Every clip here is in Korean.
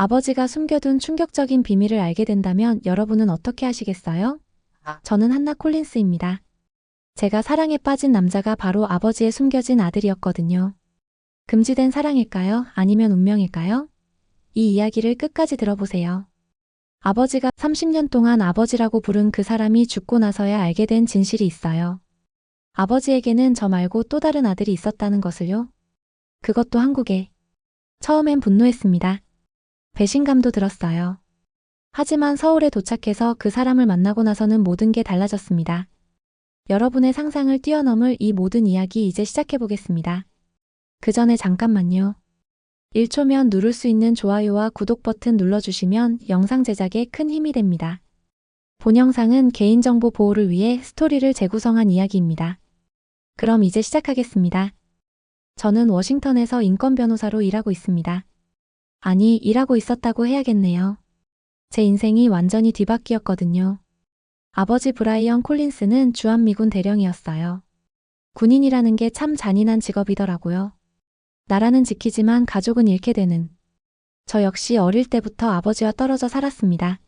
아버지가 숨겨둔 충격적인 비밀을 알게 된다면 여러분은 어떻게 하시겠어요? 저는 한나 콜린스입니다. 제가 사랑에 빠진 남자가 바로 아버지의 숨겨진 아들이었거든요. 금지된 사랑일까요? 아니면 운명일까요? 이 이야기를 끝까지 들어보세요. 아버지가 30년 동안 아버지라고 부른 그 사람이 죽고 나서야 알게 된 진실이 있어요. 아버지에게는 저 말고 또 다른 아들이 있었다는 것을요. 그것도 한국에. 처음엔 분노했습니다. 배신감도 들었어요. 하지만 서울에 도착해서 그 사람을 만나고 나서는 모든 게 달라졌습니다. 여러분의 상상을 뛰어넘을 이 모든 이야기 이제 시작해보겠습니다. 그 전에 잠깐만요. 1초면 누를 수 있는 좋아요와 구독 버튼 눌러주시면 영상 제작에 큰 힘이 됩니다. 본 영상은 개인정보 보호를 위해 스토리를 재구성한 이야기입니다. 그럼 이제 시작하겠습니다. 저는 워싱턴에서 인권 변호사로 일하고 있습니다. 아니, 일하고 있었다고 해야겠네요. 제 인생이 완전히 뒤바뀌었거든요. 아버지 브라이언 콜린스는 주한미군 대령이었어요. 군인이라는 게 참 잔인한 직업이더라고요. 나라는 지키지만 가족은 잃게 되는. 저 역시 어릴 때부터 아버지와 떨어져 살았습니다.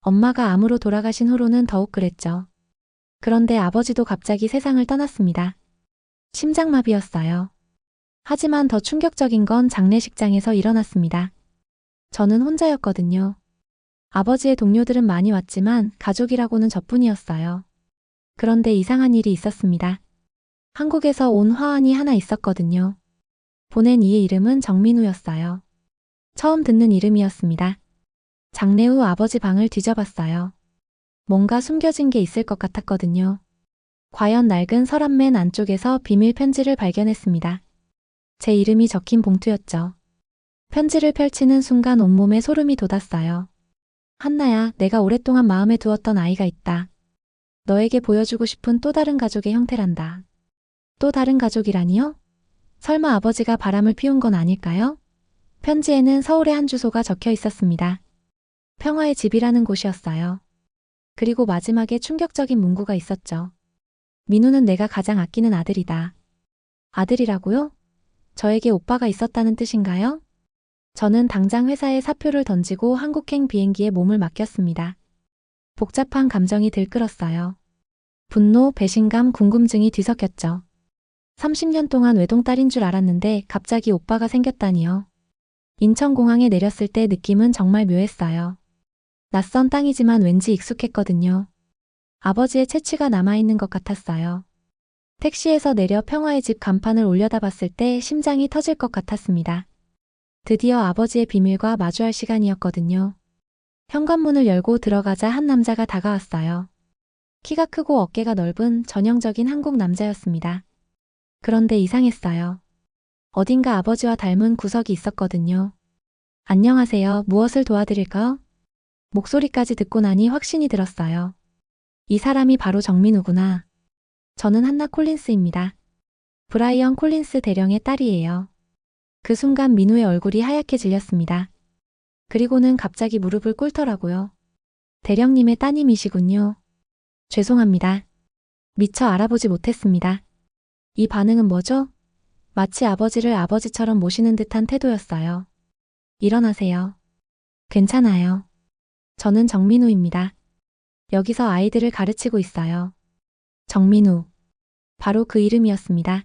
엄마가 암으로 돌아가신 후로는 더욱 그랬죠. 그런데 아버지도 갑자기 세상을 떠났습니다. 심장마비였어요. 하지만 더 충격적인 건 장례식장에서 일어났습니다. 저는 혼자였거든요. 아버지의 동료들은 많이 왔지만 가족이라고는 저뿐이었어요. 그런데 이상한 일이 있었습니다. 한국에서 온 화환이 하나 있었거든요. 보낸 이의 이름은 정민우였어요. 처음 듣는 이름이었습니다. 장례 후 아버지 방을 뒤져봤어요. 뭔가 숨겨진 게 있을 것 같았거든요. 과연 낡은 서랍 맨 안쪽에서 비밀 편지를 발견했습니다. 제 이름이 적힌 봉투였죠. 편지를 펼치는 순간 온몸에 소름이 돋았어요. 한나야, 내가 오랫동안 마음에 두었던 아이가 있다. 너에게 보여주고 싶은 또 다른 가족의 형태란다. 또 다른 가족이라니요? 설마 아버지가 바람을 피운 건 아닐까요? 편지에는 서울의 한 주소가 적혀 있었습니다. 평화의 집이라는 곳이었어요. 그리고 마지막에 충격적인 문구가 있었죠. 민우는 내가 가장 아끼는 아들이다. 아들이라고요? 저에게 오빠가 있었다는 뜻인가요? 저는 당장 회사에 사표를 던지고 한국행 비행기에 몸을 맡겼습니다. 복잡한 감정이 들끓었어요. 분노, 배신감, 궁금증이 뒤섞였죠. 30년 동안 외동딸인 줄 알았는데 갑자기 오빠가 생겼다니요. 인천공항에 내렸을 때 느낌은 정말 묘했어요. 낯선 땅이지만 왠지 익숙했거든요. 아버지의 채취가 남아있는 것 같았어요. 택시에서 내려 평화의 집 간판을 올려다봤을 때 심장이 터질 것 같았습니다. 드디어 아버지의 비밀과 마주할 시간이었거든요. 현관문을 열고 들어가자 한 남자가 다가왔어요. 키가 크고 어깨가 넓은 전형적인 한국 남자였습니다. 그런데 이상했어요. 어딘가 아버지와 닮은 구석이 있었거든요. 안녕하세요. 무엇을 도와드릴까요? 목소리까지 듣고 나니 확신이 들었어요. 이 사람이 바로 정민우구나. 저는 한나 콜린스입니다. 브라이언 콜린스 대령의 딸이에요. 그 순간 민우의 얼굴이 하얗게 질렸습니다. 그리고는 갑자기 무릎을 꿇더라고요. 대령님의 따님이시군요. 죄송합니다. 미처 알아보지 못했습니다. 이 반응은 뭐죠? 마치 아버지를 아버지처럼 모시는 듯한 태도였어요. 일어나세요. 괜찮아요. 저는 정민우입니다. 여기서 아이들을 가르치고 있어요. 정민우. 바로 그 이름이었습니다.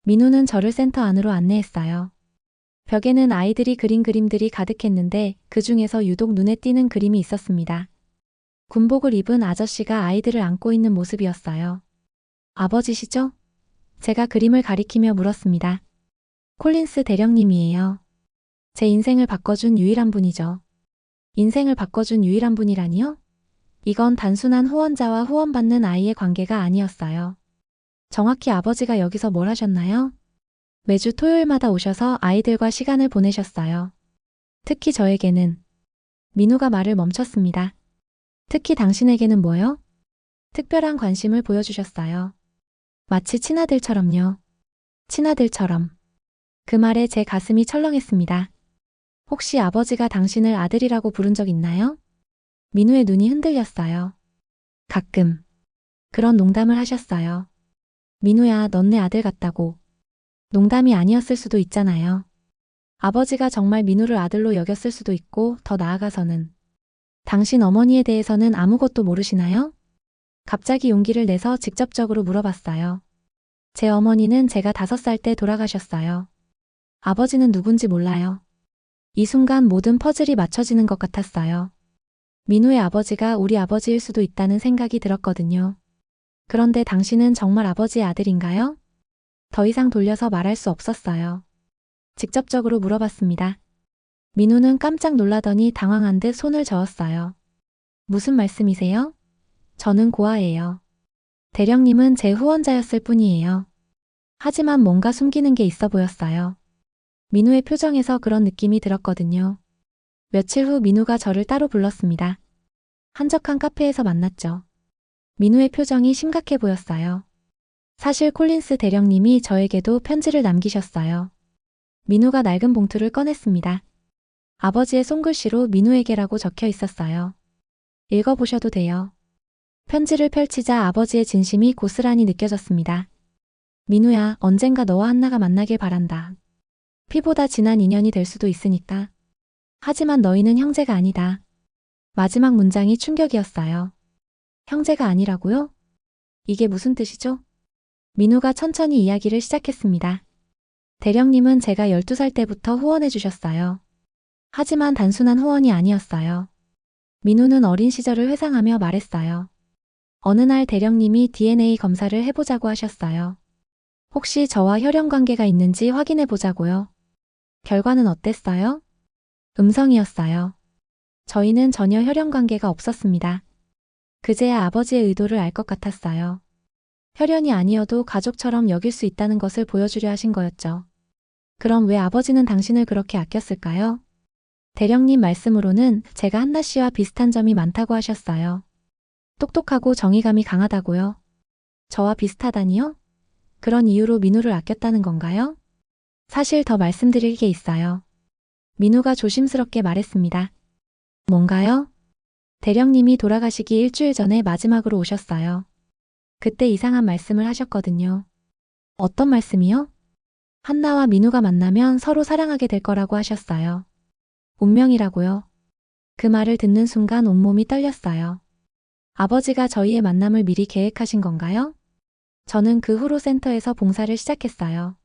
민우는 저를 센터 안으로 안내했어요. 벽에는 아이들이 그린 그림들이 가득했는데 그 중에서 유독 눈에 띄는 그림이 있었습니다. 군복을 입은 아저씨가 아이들을 안고 있는 모습이었어요. 아버지시죠? 제가 그림을 가리키며 물었습니다. 콜린스 대령님이에요. 제 인생을 바꿔준 유일한 분이죠. 인생을 바꿔준 유일한 분이라니요? 이건 단순한 후원자와 후원받는 아이의 관계가 아니었어요. 정확히 아버지가 여기서 뭘 하셨나요? 매주 토요일마다 오셔서 아이들과 시간을 보내셨어요. 특히 저에게는. 민우가 말을 멈췄습니다. 특히 당신에게는 뭐요? 특별한 관심을 보여주셨어요. 마치 친아들처럼요. 친아들처럼. 그 말에 제 가슴이 철렁했습니다. 혹시 아버지가 당신을 아들이라고 부른 적 있나요? 민우의 눈이 흔들렸어요. 가끔. 그런 농담을 하셨어요. 민우야, 넌 내 아들 같다고. 농담이 아니었을 수도 있잖아요. 아버지가 정말 민우를 아들로 여겼을 수도 있고 더 나아가서는 당신 어머니에 대해서는 아무것도 모르시나요? 갑자기 용기를 내서 직접적으로 물어봤어요. 제 어머니는 제가 5살 때 돌아가셨어요. 아버지는 누군지 몰라요. 이 순간 모든 퍼즐이 맞춰지는 것 같았어요. 민우의 아버지가 우리 아버지일 수도 있다는 생각이 들었거든요. 그런데 당신은 정말 아버지의 아들인가요? 더 이상 돌려서 말할 수 없었어요. 직접적으로 물어봤습니다. 민우는 깜짝 놀라더니 당황한 듯 손을 저었어요. 무슨 말씀이세요? 저는 고아예요. 대령님은 제 후원자였을 뿐이에요. 하지만 뭔가 숨기는 게 있어 보였어요. 민우의 표정에서 그런 느낌이 들었거든요. 며칠 후 민우가 저를 따로 불렀습니다. 한적한 카페에서 만났죠. 민우의 표정이 심각해 보였어요. 사실 콜린스 대령님이 저에게도 편지를 남기셨어요. 민우가 낡은 봉투를 꺼냈습니다. 아버지의 손글씨로 민우에게라고 적혀 있었어요. 읽어보셔도 돼요. 편지를 펼치자 아버지의 진심이 고스란히 느껴졌습니다. 민우야, 언젠가 너와 한나가 만나길 바란다. 피보다 진한 인연이 될 수도 있으니까. 하지만 너희는 형제가 아니다. 마지막 문장이 충격이었어요. 형제가 아니라고요? 이게 무슨 뜻이죠? 민우가 천천히 이야기를 시작했습니다. 대령님은 제가 12살 때부터 후원해 주셨어요. 하지만 단순한 후원이 아니었어요. 민우는 어린 시절을 회상하며 말했어요. 어느 날 대령님이 DNA 검사를 해보자고 하셨어요. 혹시 저와 혈연 관계가 있는지 확인해 보자고요. 결과는 어땠어요? 음성이었어요. 저희는 전혀 혈연 관계가 없었습니다. 그제야 아버지의 의도를 알 것 같았어요. 혈연이 아니어도 가족처럼 여길 수 있다는 것을 보여주려 하신 거였죠. 그럼 왜 아버지는 당신을 그렇게 아꼈을까요? 대령님 말씀으로는 제가 한나 씨와 비슷한 점이 많다고 하셨어요. 똑똑하고 정의감이 강하다고요. 저와 비슷하다니요? 그런 이유로 민우를 아꼈다는 건가요? 사실 더 말씀드릴 게 있어요. 민우가 조심스럽게 말했습니다. 뭔가요? 대령님이 돌아가시기 일주일 전에 마지막으로 오셨어요. 그때 이상한 말씀을 하셨거든요. 어떤 말씀이요? 한나와 민우가 만나면 서로 사랑하게 될 거라고 하셨어요. 운명이라고요. 그 말을 듣는 순간 온몸이 떨렸어요. 아버지가 저희의 만남을 미리 계획하신 건가요? 저는 그 후로 센터에서 봉사를 시작했어요.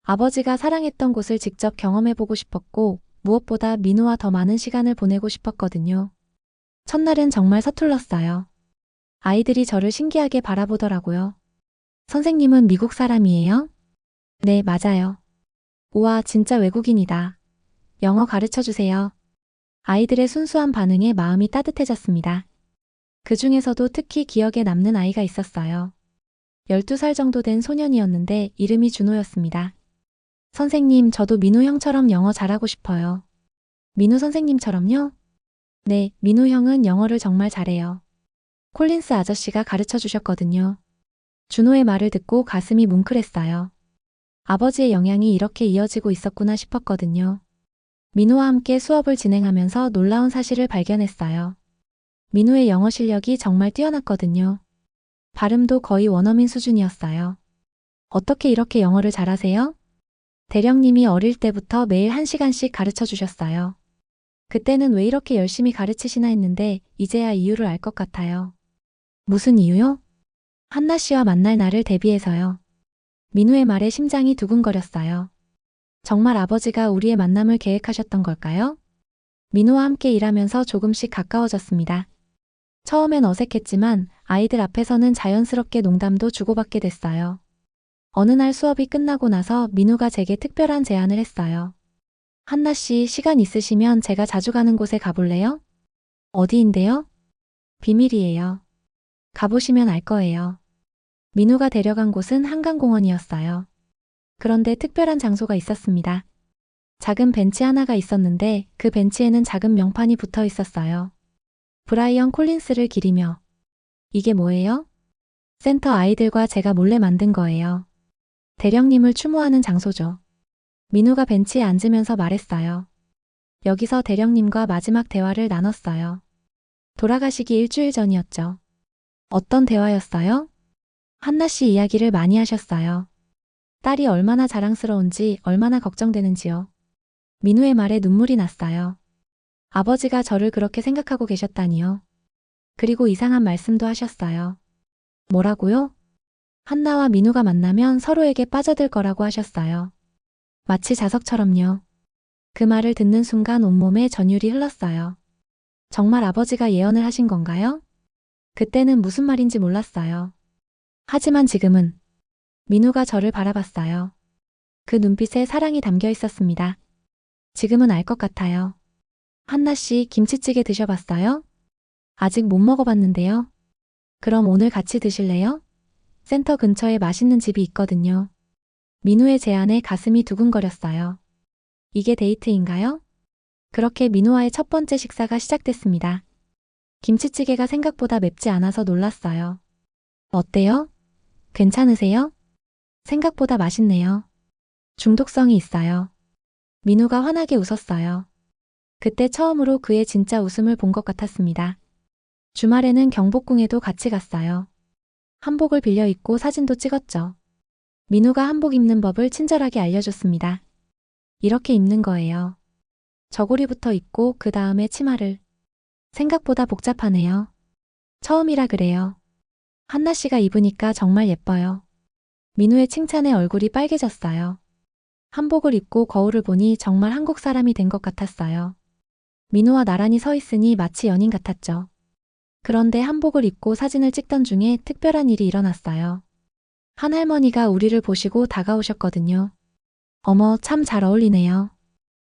아버지가 사랑했던 곳을 직접 경험해보고 싶었고 무엇보다 민우와 더 많은 시간을 보내고 싶었거든요. 첫날은 정말 서툴렀어요. 아이들이 저를 신기하게 바라보더라고요. 선생님은 미국 사람이에요? 네, 맞아요. 우와, 진짜 외국인이다. 영어 가르쳐 주세요. 아이들의 순수한 반응에 마음이 따뜻해졌습니다. 그 중에서도 특히 기억에 남는 아이가 있었어요. 12살 정도 된 소년이었는데 이름이 준호였습니다. 선생님, 저도 민우 형처럼 영어 잘하고 싶어요. 민우 선생님처럼요? 네, 민우 형은 영어를 정말 잘해요. 콜린스 아저씨가 가르쳐 주셨거든요. 준호의 말을 듣고 가슴이 뭉클했어요. 아버지의 영향이 이렇게 이어지고 있었구나 싶었거든요. 민우와 함께 수업을 진행하면서 놀라운 사실을 발견했어요. 민우의 영어 실력이 정말 뛰어났거든요. 발음도 거의 원어민 수준이었어요. 어떻게 이렇게 영어를 잘하세요? 대령님이 어릴 때부터 매일 1시간씩 가르쳐 주셨어요. 그때는 왜 이렇게 열심히 가르치시나 했는데 이제야 이유를 알 것 같아요. 무슨 이유요? 한나 씨와 만날 날을 대비해서요. 민우의 말에 심장이 두근거렸어요. 정말 아버지가 우리의 만남을 계획하셨던 걸까요? 민우와 함께 일하면서 조금씩 가까워졌습니다. 처음엔 어색했지만 아이들 앞에서는 자연스럽게 농담도 주고받게 됐어요. 어느 날 수업이 끝나고 나서 민우가 제게 특별한 제안을 했어요. 한나 씨, 시간 있으시면 제가 자주 가는 곳에 가볼래요? 어디인데요? 비밀이에요. 가보시면 알 거예요. 민우가 데려간 곳은 한강공원이었어요. 그런데 특별한 장소가 있었습니다. 작은 벤치 하나가 있었는데 그 벤치에는 작은 명판이 붙어 있었어요. 브라이언 콜린스를 기리며. 이게 뭐예요? 센터 아이들과 제가 몰래 만든 거예요. 대령님을 추모하는 장소죠. 민우가 벤치에 앉으면서 말했어요. 여기서 대령님과 마지막 대화를 나눴어요. 돌아가시기 일주일 전이었죠. 어떤 대화였어요? 한나 씨 이야기를 많이 하셨어요. 딸이 얼마나 자랑스러운지, 얼마나 걱정되는지요. 민우의 말에 눈물이 났어요. 아버지가 저를 그렇게 생각하고 계셨다니요. 그리고 이상한 말씀도 하셨어요. 뭐라고요? 한나와 민우가 만나면 서로에게 빠져들 거라고 하셨어요. 마치 자석처럼요. 그 말을 듣는 순간 온몸에 전율이 흘렀어요. 정말 아버지가 예언을 하신 건가요? 그때는 무슨 말인지 몰랐어요. 하지만 지금은 민우가 저를 바라봤어요. 그 눈빛에 사랑이 담겨 있었습니다. 지금은 알 것 같아요. 한나 씨, 김치찌개 드셔봤어요? 아직 못 먹어봤는데요. 그럼 오늘 같이 드실래요? 센터 근처에 맛있는 집이 있거든요. 민우의 제안에 가슴이 두근거렸어요. 이게 데이트인가요? 그렇게 민우와의 첫 번째 식사가 시작됐습니다. 김치찌개가 생각보다 맵지 않아서 놀랐어요. 어때요? 괜찮으세요? 생각보다 맛있네요. 중독성이 있어요. 민우가 환하게 웃었어요. 그때 처음으로 그의 진짜 웃음을 본 것 같았습니다. 주말에는 경복궁에도 같이 갔어요. 한복을 빌려 입고 사진도 찍었죠. 민우가 한복 입는 법을 친절하게 알려줬습니다. 이렇게 입는 거예요. 저고리부터 입고 그 다음에 치마를. 생각보다 복잡하네요. 처음이라 그래요. 한나 씨가 입으니까 정말 예뻐요. 민우의 칭찬에 얼굴이 빨개졌어요. 한복을 입고 거울을 보니 정말 한국 사람이 된 것 같았어요. 민우와 나란히 서 있으니 마치 연인 같았죠. 그런데 한복을 입고 사진을 찍던 중에 특별한 일이 일어났어요. 한 할머니가 우리를 보시고 다가오셨거든요. 어머, 참 잘 어울리네요.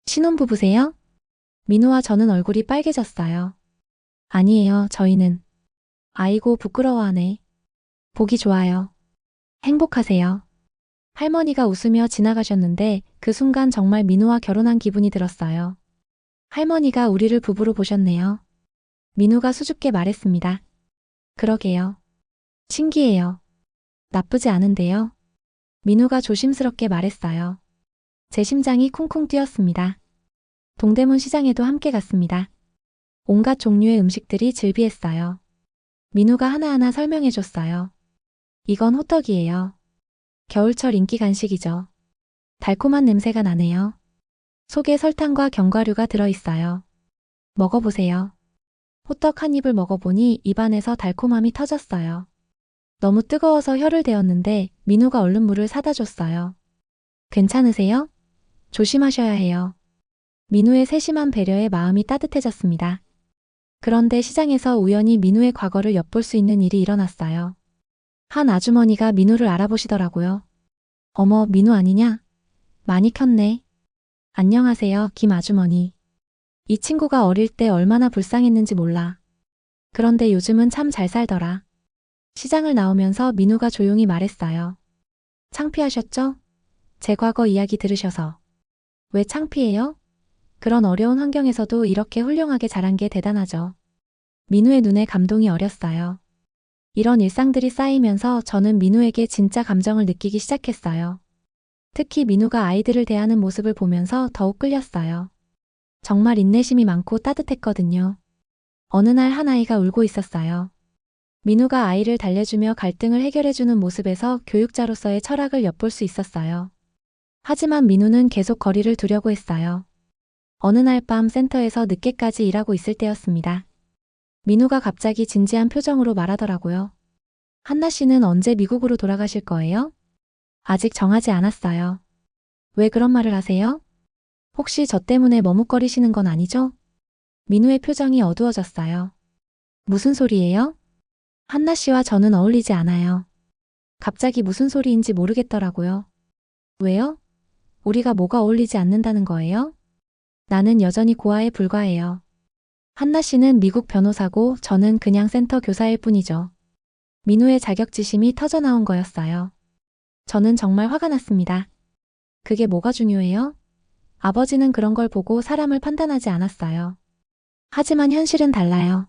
신혼부부세요? 민우와 저는 얼굴이 빨개졌어요. 아니에요, 저희는. 아이고, 부끄러워하네. 보기 좋아요. 행복하세요. 할머니가 웃으며 지나가셨는데 그 순간 정말 민우와 결혼한 기분이 들었어요. 할머니가 우리를 부부로 보셨네요. 민우가 수줍게 말했습니다. 그러게요. 신기해요. 나쁘지 않은데요. 민우가 조심스럽게 말했어요. 제 심장이 쿵쿵 뛰었습니다. 동대문 시장에도 함께 갔습니다. 온갖 종류의 음식들이 즐비했어요. 민우가 하나하나 설명해줬어요. 이건 호떡이에요. 겨울철 인기 간식이죠. 달콤한 냄새가 나네요. 속에 설탕과 견과류가 들어있어요. 먹어보세요. 호떡 한 입을 먹어보니 입안에서 달콤함이 터졌어요. 너무 뜨거워서 혀를 대었는데 민우가 얼른 물을 사다 줬어요. 괜찮으세요? 조심하셔야 해요. 민우의 세심한 배려에 마음이 따뜻해졌습니다. 그런데 시장에서 우연히 민우의 과거를 엿볼 수 있는 일이 일어났어요. 한 아주머니가 민우를 알아보시더라고요. 어머, 민우 아니냐? 많이 컸네. 안녕하세요, 김 아주머니. 이 친구가 어릴 때 얼마나 불쌍했는지 몰라. 그런데 요즘은 참 잘 살더라. 시장을 나오면서 민우가 조용히 말했어요. 창피하셨죠? 제 과거 이야기 들으셔서. 왜 창피해요? 그런 어려운 환경에서도 이렇게 훌륭하게 자란 게 대단하죠. 민우의 눈에 감동이 어렸어요. 이런 일상들이 쌓이면서 저는 민우에게 진짜 감정을 느끼기 시작했어요. 특히 민우가 아이들을 대하는 모습을 보면서 더욱 끌렸어요. 정말 인내심이 많고 따뜻했거든요. 어느 날 한 아이가 울고 있었어요. 민우가 아이를 달래주며 갈등을 해결해주는 모습에서 교육자로서의 철학을 엿볼 수 있었어요. 하지만 민우는 계속 거리를 두려고 했어요. 어느 날 밤 센터에서 늦게까지 일하고 있을 때였습니다. 민우가 갑자기 진지한 표정으로 말하더라고요. 한나 씨는 언제 미국으로 돌아가실 거예요? 아직 정하지 않았어요. 왜 그런 말을 하세요? 혹시 저 때문에 머뭇거리시는 건 아니죠? 민우의 표정이 어두워졌어요. 무슨 소리예요? 한나 씨와 저는 어울리지 않아요. 갑자기 무슨 소리인지 모르겠더라고요. 왜요? 우리가 뭐가 어울리지 않는다는 거예요? 나는 여전히 고아에 불과해요. 한나 씨는 미국 변호사고 저는 그냥 센터 교사일 뿐이죠. 민우의 자격지심이 터져나온 거였어요. 저는 정말 화가 났습니다. 그게 뭐가 중요해요? 아버지는 그런 걸 보고 사람을 판단하지 않았어요. 하지만 현실은 달라요.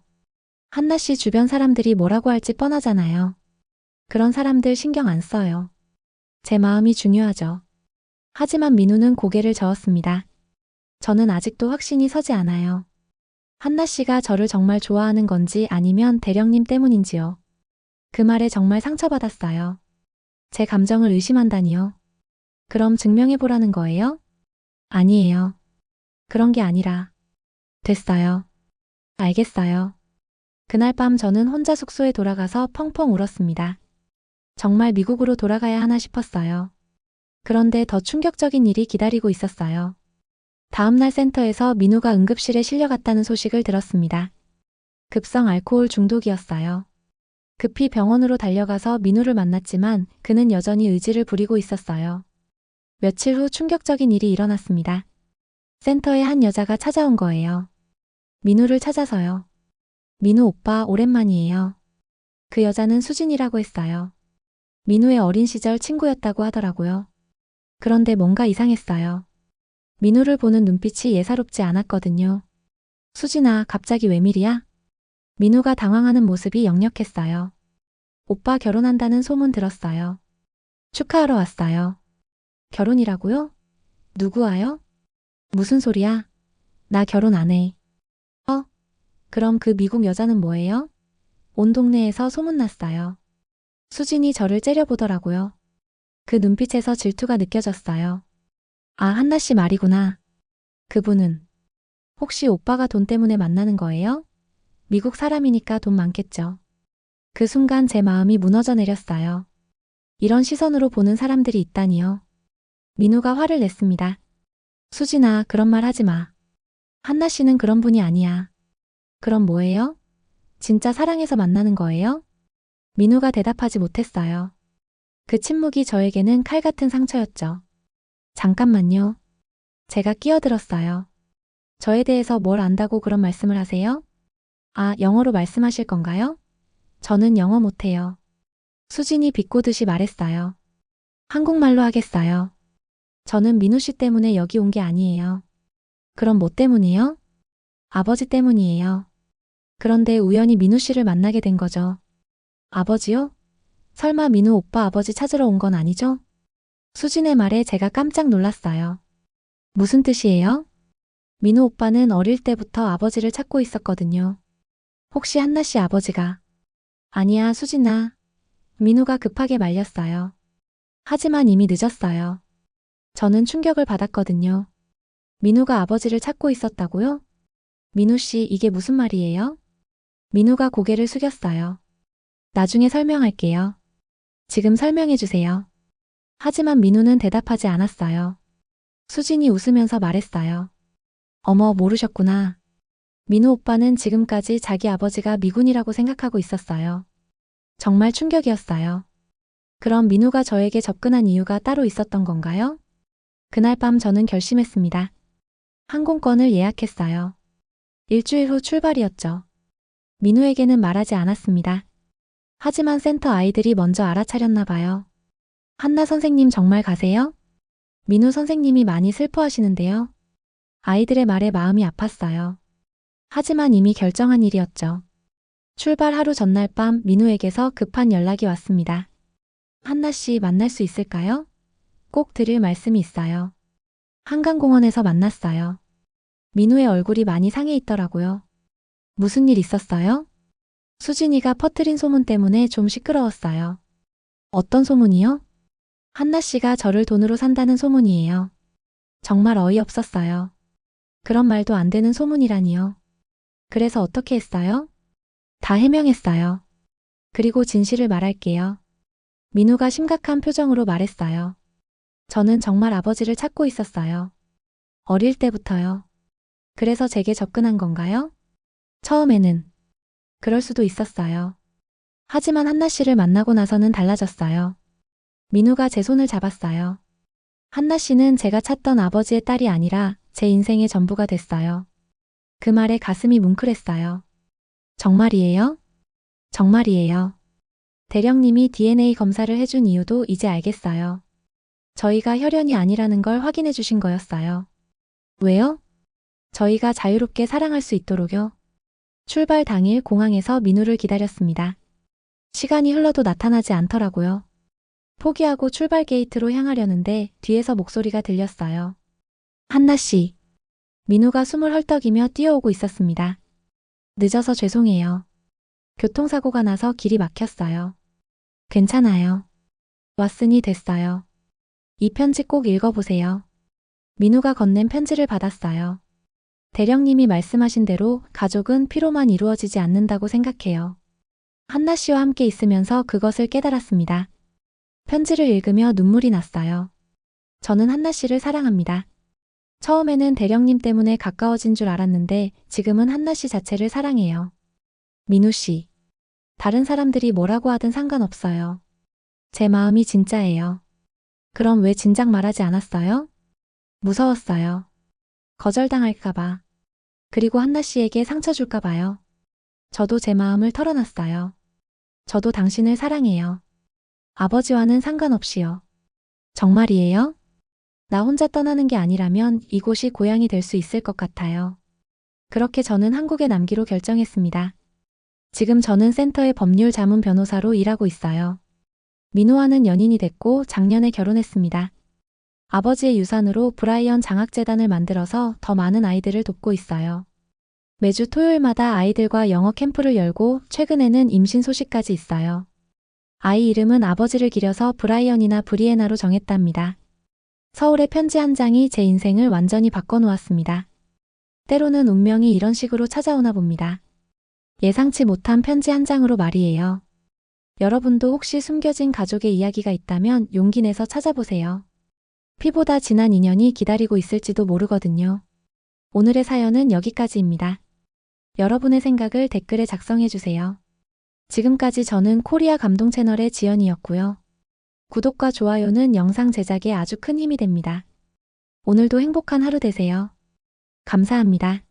한나 씨 주변 사람들이 뭐라고 할지 뻔하잖아요. 그런 사람들 신경 안 써요. 제 마음이 중요하죠. 하지만 민우는 고개를 저었습니다. 저는 아직도 확신이 서지 않아요. 한나 씨가 저를 정말 좋아하는 건지 아니면 대령님 때문인지요. 그 말에 정말 상처받았어요. 제 감정을 의심한다니요. 그럼 증명해보라는 거예요? 아니에요. 그런 게 아니라. 됐어요. 알겠어요. 그날 밤 저는 혼자 숙소에 돌아가서 펑펑 울었습니다. 정말 미국으로 돌아가야 하나 싶었어요. 그런데 더 충격적인 일이 기다리고 있었어요. 다음날 센터에서 민우가 응급실에 실려갔다는 소식을 들었습니다. 급성 알코올 중독이었어요. 급히 병원으로 달려가서 민우를 만났지만 그는 여전히 의지를 부리고 있었어요. 며칠 후 충격적인 일이 일어났습니다. 센터에 한 여자가 찾아온 거예요. 민우를 찾아서요. 민우 오빠 오랜만이에요. 그 여자는 수진이라고 했어요. 민우의 어린 시절 친구였다고 하더라고요. 그런데 뭔가 이상했어요. 민우를 보는 눈빛이 예사롭지 않았거든요. 수진아, 갑자기 웬일이야? 민우가 당황하는 모습이 역력했어요. 오빠 결혼한다는 소문 들었어요. 축하하러 왔어요. 결혼이라고요? 누구와요? 무슨 소리야? 나 결혼 안 해. 그럼 그 미국 여자는 뭐예요? 온 동네에서 소문났어요. 수진이 저를 째려보더라고요. 그 눈빛에서 질투가 느껴졌어요. 아, 한나 씨 말이구나. 그분은 혹시 오빠가 돈 때문에 만나는 거예요? 미국 사람이니까 돈 많겠죠. 그 순간 제 마음이 무너져 내렸어요. 이런 시선으로 보는 사람들이 있다니요. 민우가 화를 냈습니다. 수진아, 그런 말 하지 마. 한나 씨는 그런 분이 아니야. 그럼 뭐예요? 진짜 사랑해서 만나는 거예요? 민우가 대답하지 못했어요. 그 침묵이 저에게는 칼 같은 상처였죠. 잠깐만요. 제가 끼어들었어요. 저에 대해서 뭘 안다고 그런 말씀을 하세요? 아, 영어로 말씀하실 건가요? 저는 영어 못해요. 수진이 비꼬듯이 말했어요. 한국말로 하겠어요. 저는 민우 씨 때문에 여기 온 게 아니에요. 그럼 뭐 때문이요? 아버지 때문이에요. 그런데 우연히 민우 씨를 만나게 된 거죠. 아버지요? 설마 민우 오빠 아버지 찾으러 온 건 아니죠? 수진의 말에 제가 깜짝 놀랐어요. 무슨 뜻이에요? 민우 오빠는 어릴 때부터 아버지를 찾고 있었거든요. 혹시 한나 씨 아버지가? 아니야, 수진아. 민우가 급하게 말렸어요. 하지만 이미 늦었어요. 저는 충격을 받았거든요. 민우가 아버지를 찾고 있었다고요? 민우 씨, 이게 무슨 말이에요? 민우가 고개를 숙였어요. 나중에 설명할게요. 지금 설명해 주세요. 하지만 민우는 대답하지 않았어요. 수진이 웃으면서 말했어요. 어머, 모르셨구나. 민우 오빠는 지금까지 자기 아버지가 미군이라고 생각하고 있었어요. 정말 충격이었어요. 그럼 민우가 저에게 접근한 이유가 따로 있었던 건가요? 그날 밤 저는 결심했습니다. 항공권을 예약했어요. 일주일 후 출발이었죠. 민우에게는 말하지 않았습니다. 하지만 센터 아이들이 먼저 알아차렸나 봐요. 한나 선생님 정말 가세요? 민우 선생님이 많이 슬퍼하시는데요. 아이들의 말에 마음이 아팠어요. 하지만 이미 결정한 일이었죠. 출발 하루 전날 밤 민우에게서 급한 연락이 왔습니다. 한나 씨 만날 수 있을까요? 꼭 드릴 말씀이 있어요. 한강공원에서 만났어요. 민우의 얼굴이 많이 상해 있더라고요. 무슨 일 있었어요? 수진이가 퍼뜨린 소문 때문에 좀 시끄러웠어요. 어떤 소문이요? 한나 씨가 저를 돈으로 산다는 소문이에요. 정말 어이없었어요. 그런 말도 안 되는 소문이라니요. 그래서 어떻게 했어요? 다 해명했어요. 그리고 진실을 말할게요. 민우가 심각한 표정으로 말했어요. 저는 정말 아버지를 찾고 있었어요. 어릴 때부터요. 그래서 제게 접근한 건가요? 처음에는. 그럴 수도 있었어요. 하지만 한나 씨를 만나고 나서는 달라졌어요. 민우가 제 손을 잡았어요. 한나 씨는 제가 찾던 아버지의 딸이 아니라 제 인생의 전부가 됐어요. 그 말에 가슴이 뭉클했어요. 정말이에요? 정말이에요. 대령님이 DNA 검사를 해준 이유도 이제 알겠어요. 저희가 혈연이 아니라는 걸 확인해 주신 거였어요. 왜요? 저희가 자유롭게 사랑할 수 있도록요. 출발 당일 공항에서 민우를 기다렸습니다. 시간이 흘러도 나타나지 않더라고요. 포기하고 출발 게이트로 향하려는데 뒤에서 목소리가 들렸어요. 한나 씨. 민우가 숨을 헐떡이며 뛰어오고 있었습니다. 늦어서 죄송해요. 교통사고가 나서 길이 막혔어요. 괜찮아요. 왔으니 됐어요. 이 편지 꼭 읽어보세요. 민우가 건넨 편지를 받았어요. 대령님이 말씀하신 대로 가족은 피로만 이루어지지 않는다고 생각해요. 한나 씨와 함께 있으면서 그것을 깨달았습니다. 편지를 읽으며 눈물이 났어요. 저는 한나 씨를 사랑합니다. 처음에는 대령님 때문에 가까워진 줄 알았는데 지금은 한나 씨 자체를 사랑해요. 민우 씨. 다른 사람들이 뭐라고 하든 상관없어요. 제 마음이 진짜예요. 그럼 왜 진작 말하지 않았어요? 무서웠어요. 거절당할까봐. 그리고 한나 씨에게 상처 줄까봐요. 저도 제 마음을 털어놨어요. 저도 당신을 사랑해요. 아버지와는 상관없이요. 정말이에요? 나 혼자 떠나는 게 아니라면 이곳이 고향이 될 수 있을 것 같아요. 그렇게 저는 한국에 남기로 결정했습니다. 지금 저는 센터의 법률 자문 변호사로 일하고 있어요. 민호와는 연인이 됐고 작년에 결혼했습니다. 아버지의 유산으로 브라이언 장학재단을 만들어서 더 많은 아이들을 돕고 있어요. 매주 토요일마다 아이들과 영어 캠프를 열고 최근에는 임신 소식까지 있어요. 아이 이름은 아버지를 기려서 브라이언이나 브리에나로 정했답니다. 서울의 편지 한 장이 제 인생을 완전히 바꿔놓았습니다. 때로는 운명이 이런 식으로 찾아오나 봅니다. 예상치 못한 편지 한 장으로 말이에요. 여러분도 혹시 숨겨진 가족의 이야기가 있다면 용기 내서 찾아보세요. 피보다 진한 인연이 기다리고 있을지도 모르거든요. 오늘의 사연은 여기까지입니다. 여러분의 생각을 댓글에 작성해주세요. 지금까지 저는 코리아 감동 채널의 지연이었고요. 구독과 좋아요는 영상 제작에 아주 큰 힘이 됩니다. 오늘도 행복한 하루 되세요. 감사합니다.